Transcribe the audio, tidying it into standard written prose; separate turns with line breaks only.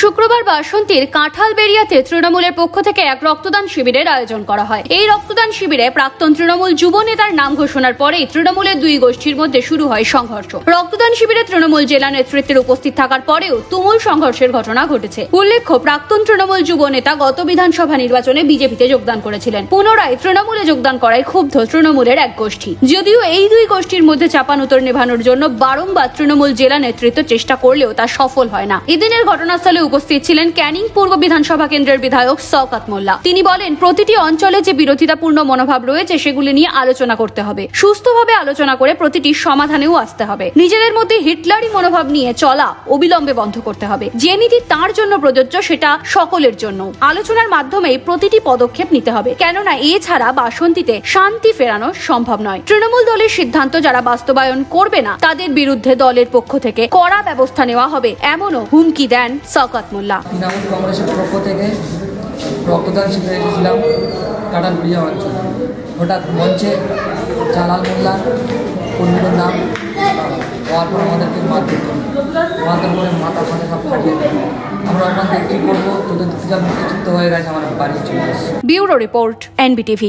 শুক্রবার বাসন্তীর কাঁঠালবেড়িয়াতে তৃণমূলের পক্ষ থেকে এক রক্তদান শিবিরের আয়োজন করা হয়। এই রক্তদান শিবিরে প্রাক্তন তৃণমূল যুব নেতার নাম ঘোষণার পরেই তৃণমূলের দুই গোষ্ঠীর মধ্যে শুরু হয় সংঘর্ষ। রক্তদান শিবিরে তৃণমূল জেলা নেতৃত্বের উপস্থিত থাকার পরেও তুমুল সংঘর্ষের ঘটনা ঘটেছে। উল্লেখ্য, প্রাক্তন তৃণমূল যুব নেতা গত বিধানসভা নির্বাচনে বিজেপিতে যোগদান করেছিলেন। পুনরায় তৃণমূলে যোগদান করায় ক্ষুব্ধ তৃণমূলের এক গোষ্ঠী। যদিও এই দুই গোষ্ঠীর মধ্যে চাপানুতর নেভানোর জন্য বারংবার তৃণমূল জেলা নেতৃত্ব চেষ্টা করলেও তা সফল হয় না। এদিনের ঘটনাস্থলে উপস্থিত ছিলেন ক্যানিং পূর্ব বিধানসভা কেন্দ্রের বিধায়ক শওকত মোল্লা। তিনি বলেন, প্রতিটি অঞ্চলে যে বিরোধিতাপূর্ণ মনোভাব রয়েছে সেগুলি নিয়ে আলোচনা করতে হবে। সুস্থভাবে আলোচনা করে প্রতিটি সমাধানেও আসতে হবে। নিজেদের মধ্যে হিটলারি মনোভাব নিয়ে চলা অবিলম্বে বন্ধ করতে হবে। যে নীতি তার জন্য প্রযোজ্য সেটা সকলের জন্য। আলোচনার মাধ্যমে প্রতিটি পদক্ষেপ নিতে হবে, কেননা এছাড়া বাসন্তীতে শান্তি ফেরানো সম্ভব নয়। তৃণমূল দলের সিদ্ধান্ত যারা বাস্তবায়ন করবে না তাদের বিরুদ্ধে দলের পক্ষ থেকে কড়া ব্যবস্থা নেওয়া হবে, এমনও হুমকি দেন শওকত মোল্লা।
তৃণমূল কংগ্রেসের পক্ষ থেকে রক্তদান শিবিরে এসেছিলাম কাঁঠালবেড়িয়া অঞ্চল। হঠাৎ মঞ্চে জালাল মোল্লা কর্মীদের নাম হওয়ার পর আমাদেরকে মারধর করে মাথা ফাটে সব ফাটিয়ে দেয়। আমরা ওখান থেকে কী করবো, তোদের মুক্ত হয়ে গেছে, আমার বাড়ি চলে আসছে।
Bureau report, NBTV।